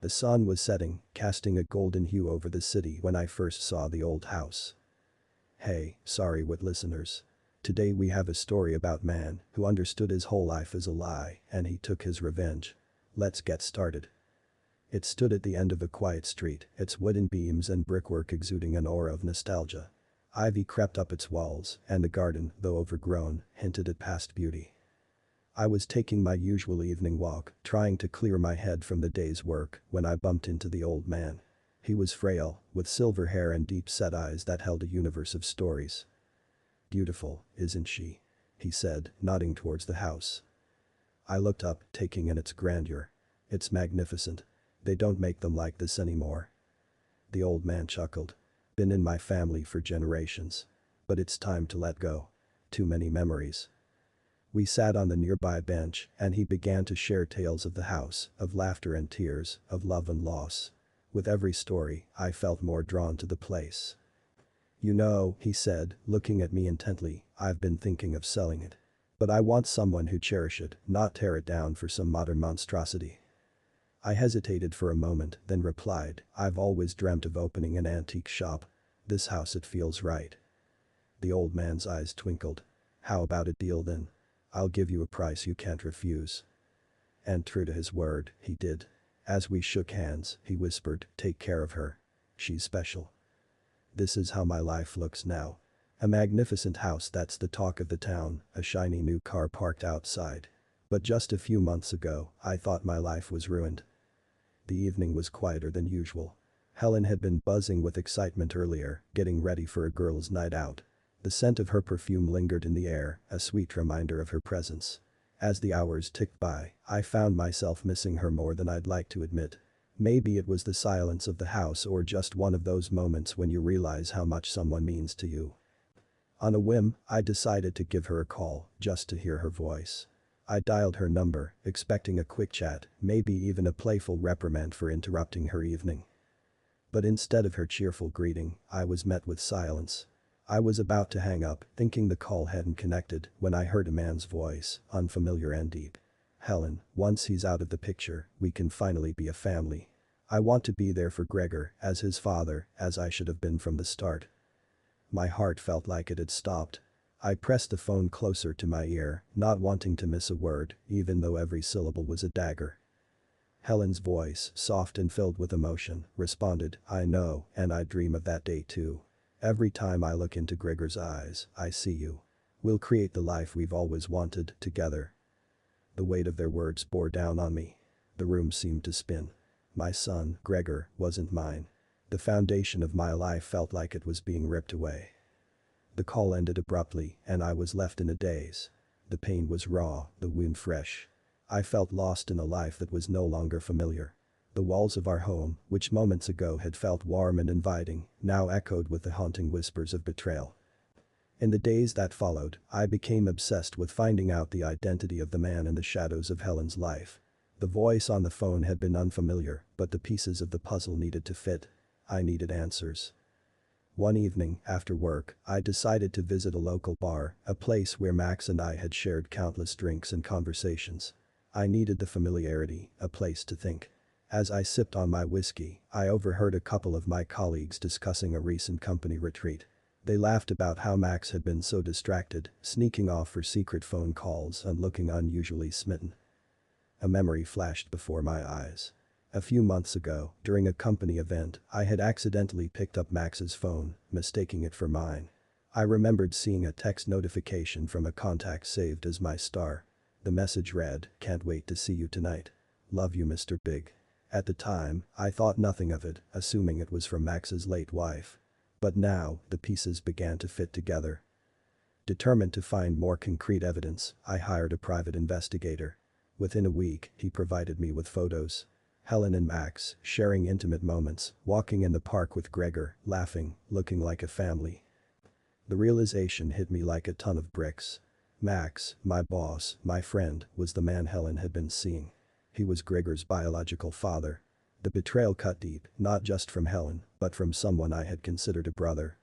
The sun was setting, casting a golden hue over the city when I first saw the old house. Hey, sorry what listeners. Today we have a story about man who understood his whole life as a lie and he took his revenge. Let's get started. It stood at the end of a quiet street, its wooden beams and brickwork exuding an aura of nostalgia. Ivy crept up its walls, and the garden, though overgrown, hinted at past beauty. I was taking my usual evening walk, trying to clear my head from the day's work, when I bumped into the old man. He was frail, with silver hair and deep-set eyes that held a universe of stories. "Beautiful, isn't she?" he said, nodding towards the house. I looked up, taking in its grandeur. "It's magnificent. They don't make them like this anymore." The old man chuckled. "Been in my family for generations. But it's time to let go. Too many memories." We sat on the nearby bench and he began to share tales of the house, of laughter and tears, of love and loss. With every story, I felt more drawn to the place. "You know," he said, looking at me intently, "I've been thinking of selling it. But I want someone who cherish it, not tear it down for some modern monstrosity." I hesitated for a moment, then replied, "I've always dreamt of opening an antique shop. This house it feels right." The old man's eyes twinkled. "How about a deal then? I'll give you a price you can't refuse." And true to his word, he did. As we shook hands, he whispered, "Take care of her. She's special." This is how my life looks now. A magnificent house that's the talk of the town, a shiny new car parked outside. But just a few months ago, I thought my life was ruined. The evening was quieter than usual. Helen had been buzzing with excitement earlier, getting ready for a girls' night out. The scent of her perfume lingered in the air, a sweet reminder of her presence. As the hours ticked by, I found myself missing her more than I'd like to admit. Maybe it was the silence of the house or just one of those moments when you realize how much someone means to you. On a whim, I decided to give her a call, just to hear her voice. I dialed her number, expecting a quick chat, maybe even a playful reprimand for interrupting her evening. But instead of her cheerful greeting, I was met with silence. I was about to hang up, thinking the call hadn't connected, when I heard a man's voice, unfamiliar and deep. "Helen, once he's out of the picture, we can finally be a family. I want to be there for Gregor, as his father, as I should have been from the start." My heart felt like it had stopped. I pressed the phone closer to my ear, not wanting to miss a word, even though every syllable was a dagger. Helen's voice, soft and filled with emotion, responded, "I know, and I dream of that day too. Every time I look into Gregor's eyes, I see you. We'll create the life we've always wanted, together." The weight of their words bore down on me. The room seemed to spin. My son, Gregor, wasn't mine. The foundation of my life felt like it was being ripped away. The call ended abruptly, and I was left in a daze. The pain was raw, the wound fresh. I felt lost in a life that was no longer familiar. The walls of our home, which moments ago had felt warm and inviting, now echoed with the haunting whispers of betrayal. In the days that followed, I became obsessed with finding out the identity of the man in the shadows of Helen's life. The voice on the phone had been unfamiliar, but the pieces of the puzzle needed to fit. I needed answers. One evening, after work, I decided to visit a local bar, a place where Max and I had shared countless drinks and conversations. I needed the familiarity, a place to think. As I sipped on my whiskey, I overheard a couple of my colleagues discussing a recent company retreat. They laughed about how Max had been so distracted, sneaking off for secret phone calls and looking unusually smitten. A memory flashed before my eyes. A few months ago, during a company event, I had accidentally picked up Max's phone, mistaking it for mine. I remembered seeing a text notification from a contact saved as my star. The message read, "Can't wait to see you tonight. Love you, Mr. Big." At the time, I thought nothing of it, assuming it was from Max's late wife. But now, the pieces began to fit together. Determined to find more concrete evidence, I hired a private investigator. Within a week, he provided me with photos. Helen and Max, sharing intimate moments, walking in the park with Gregor, laughing, looking like a family. The realization hit me like a ton of bricks. Max, my boss, my friend, was the man Helen had been seeing. He was Gregor's biological father. The betrayal cut deep, not just from Helen, but from someone I had considered a brother.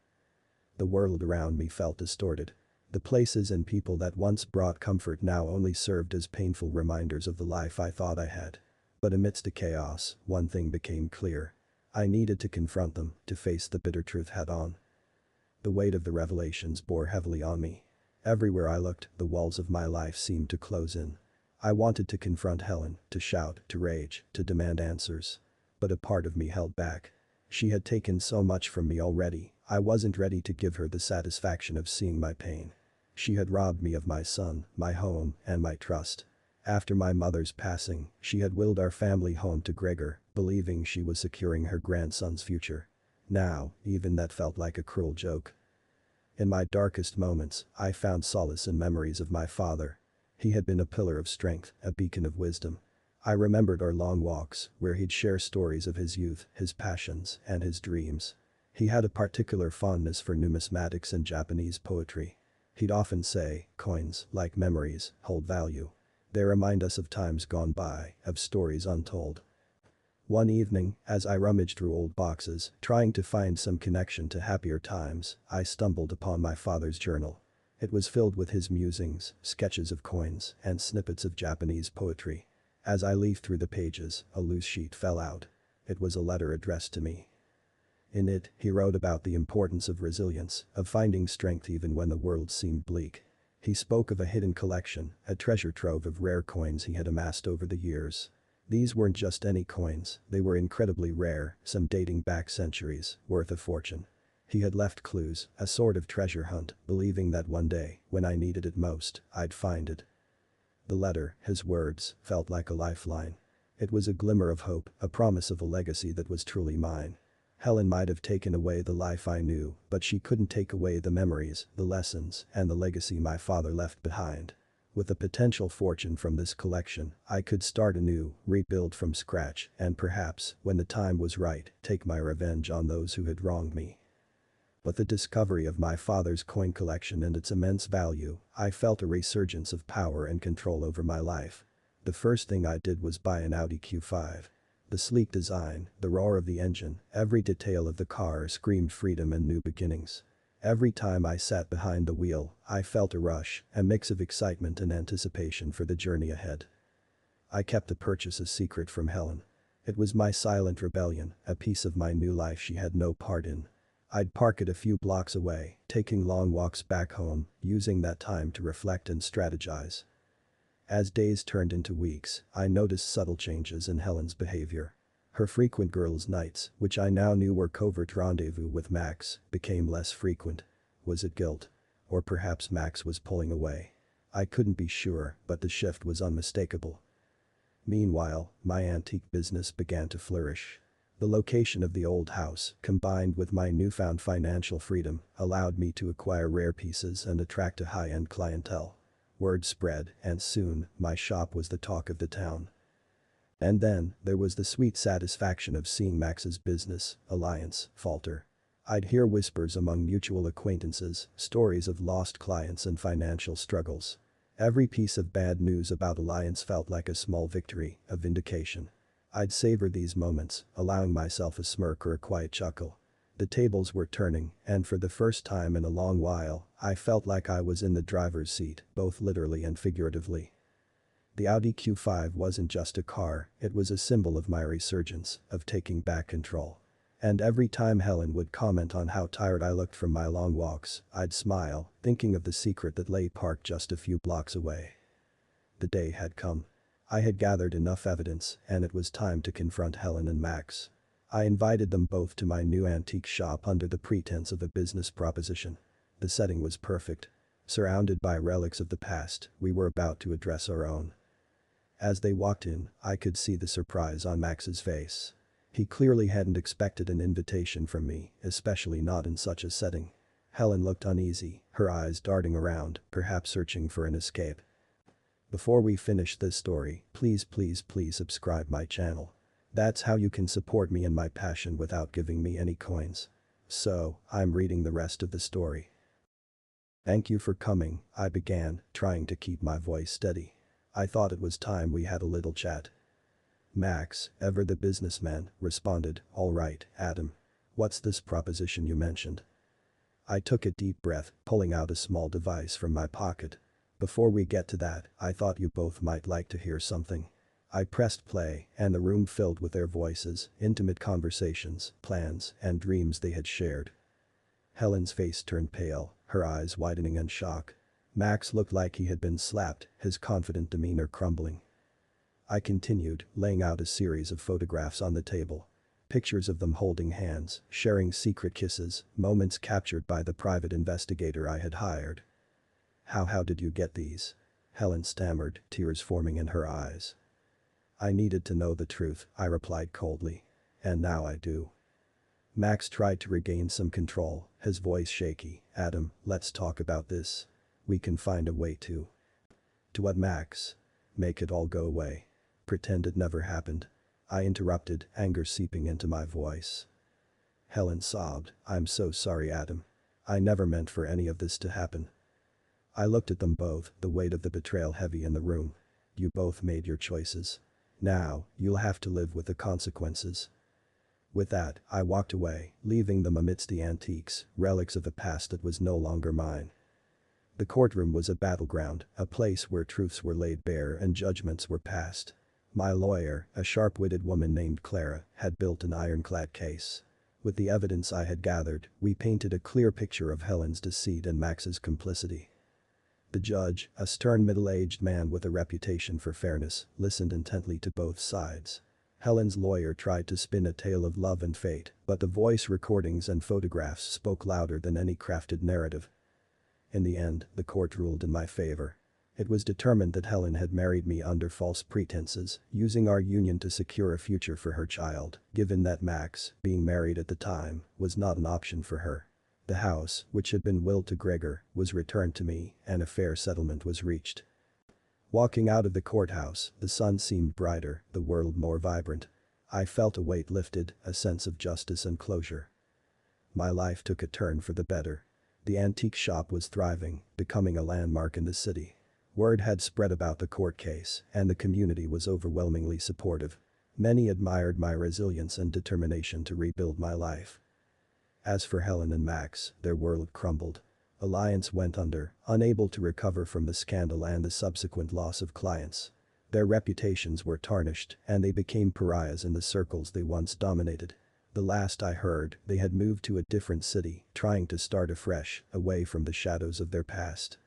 The world around me felt distorted. The places and people that once brought comfort now only served as painful reminders of the life I thought I had. But amidst the chaos, one thing became clear. I needed to confront them, to face the bitter truth head-on. The weight of the revelations bore heavily on me. Everywhere I looked, the walls of my life seemed to close in. I wanted to confront Helen, to shout, to rage, to demand answers. But a part of me held back. She had taken so much from me already, I wasn't ready to give her the satisfaction of seeing my pain. She had robbed me of my son, my home, and my trust. After my mother's passing, she had willed our family home to Gregor, believing she was securing her grandson's future. Now, even that felt like a cruel joke. In my darkest moments, I found solace in memories of my father. He had been a pillar of strength, a beacon of wisdom. I remembered our long walks, where he'd share stories of his youth, his passions, and his dreams. He had a particular fondness for numismatics and Japanese poetry. He'd often say, "Coins, like memories, hold value. They remind us of times gone by, of stories untold." One evening, as I rummaged through old boxes, trying to find some connection to happier times, I stumbled upon my father's journal. It was filled with his musings, sketches of coins, and snippets of Japanese poetry. As I leafed through the pages, a loose sheet fell out. It was a letter addressed to me. In it, he wrote about the importance of resilience, of finding strength even when the world seemed bleak. He spoke of a hidden collection, a treasure trove of rare coins he had amassed over the years. These weren't just any coins, they were incredibly rare, some dating back centuries, worth a fortune. He had left clues, a sort of treasure hunt, believing that one day, when I needed it most, I'd find it. The letter, his words, felt like a lifeline. It was a glimmer of hope, a promise of a legacy that was truly mine. Helen might have taken away the life I knew, but she couldn't take away the memories, the lessons, and the legacy my father left behind. With a potential fortune from this collection, I could start anew, rebuild from scratch, and perhaps, when the time was right, take my revenge on those who had wronged me. But the discovery of my father's coin collection and its immense value, I felt a resurgence of power and control over my life. The first thing I did was buy an Audi Q5. The sleek design, the roar of the engine, every detail of the car screamed freedom and new beginnings. Every time I sat behind the wheel, I felt a rush, a mix of excitement and anticipation for the journey ahead. I kept the purchase a secret from Helen. It was my silent rebellion, a piece of my new life she had no part in. I'd park it a few blocks away, taking long walks back home, using that time to reflect and strategize. As days turned into weeks, I noticed subtle changes in Helen's behavior. Her frequent girls' nights, which I now knew were covert rendezvous with Max, became less frequent. Was it guilt? Or perhaps Max was pulling away? I couldn't be sure, but the shift was unmistakable. Meanwhile, my antique business began to flourish. The location of the old house, combined with my newfound financial freedom, allowed me to acquire rare pieces and attract a high-end clientele. Word spread, and soon, my shop was the talk of the town. And then, there was the sweet satisfaction of seeing Max's business, alliance, falter. I'd hear whispers among mutual acquaintances, stories of lost clients and financial struggles. Every piece of bad news about Alliance felt like a small victory, a vindication. I'd savor these moments, allowing myself a smirk or a quiet chuckle. The tables were turning, and for the first time in a long while, I felt like I was in the driver's seat, both literally and figuratively. The Audi Q5 wasn't just a car, it was a symbol of my resurgence, of taking back control. And every time Helen would comment on how tired I looked from my long walks, I'd smile, thinking of the secret that lay parked just a few blocks away. The day had come. I had gathered enough evidence, and it was time to confront Helen and Max. I invited them both to my new antique shop under the pretense of a business proposition. The setting was perfect. Surrounded by relics of the past, we were about to address our own. As they walked in, I could see the surprise on Max's face. He clearly hadn't expected an invitation from me, especially not in such a setting. Helen looked uneasy, her eyes darting around, perhaps searching for an escape. Before we finish this story, please subscribe my channel. That's how you can support me in my passion without giving me any coins. So, I'm reading the rest of the story. Thank you for coming, I began, trying to keep my voice steady. I thought it was time we had a little chat. Max, ever the businessman, responded, "All right, Adam. What's this proposition you mentioned?" I took a deep breath, pulling out a small device from my pocket. Before we get to that, I thought you both might like to hear something. I pressed play, and the room filled with their voices, intimate conversations, plans, and dreams they had shared. Helen's face turned pale, her eyes widening in shock. Max looked like he had been slapped, his confident demeanor crumbling. I continued, laying out a series of photographs on the table. Pictures of them holding hands, sharing secret kisses, moments captured by the private investigator I had hired. How did you get these?" Helen stammered, tears forming in her eyes. "I needed to know the truth," I replied coldly. "And now I do." Max tried to regain some control, his voice shaky. "Adam, let's talk about this. We can find a way to." "To what, Max?" "Make it all go away. Pretend it never happened." I interrupted, anger seeping into my voice. Helen sobbed, "I'm so sorry, Adam. I never meant for any of this to happen." I looked at them both, the weight of the betrayal heavy in the room. "You both made your choices. Now, you'll have to live with the consequences." With that, I walked away, leaving them amidst the antiques, relics of a past that was no longer mine. The courtroom was a battleground, a place where truths were laid bare and judgments were passed. My lawyer, a sharp-witted woman named Clara, had built an ironclad case. With the evidence I had gathered, we painted a clear picture of Helen's deceit and Max's complicity. The judge, a stern middle-aged man with a reputation for fairness, listened intently to both sides. Helen's lawyer tried to spin a tale of love and fate, but the voice recordings and photographs spoke louder than any crafted narrative. In the end, the court ruled in my favor. It was determined that Helen had married me under false pretenses, using our union to secure a future for her child, given that Max, being married at the time, was not an option for her. The house, which had been willed to Gregor, was returned to me, and a fair settlement was reached. Walking out of the courthouse, the sun seemed brighter, the world more vibrant. I felt a weight lifted, a sense of justice and closure. My life took a turn for the better. The antique shop was thriving, becoming a landmark in the city. Word had spread about the court case, and the community was overwhelmingly supportive. Many admired my resilience and determination to rebuild my life. As for Helen and Max, their world crumbled. Alliance went under, unable to recover from the scandal and the subsequent loss of clients. Their reputations were tarnished, and they became pariahs in the circles they once dominated. The last I heard, they had moved to a different city, trying to start afresh, away from the shadows of their past.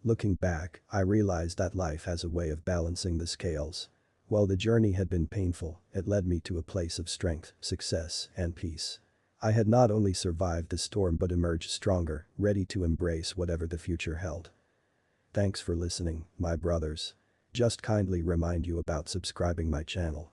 Looking back, I realized that life has a way of balancing the scales. While the journey had been painful, it led me to a place of strength, success, and peace. I had not only survived the storm but emerged stronger, ready to embrace whatever the future held. Thanks for listening, my brothers. Just kindly remind you about subscribing my channel.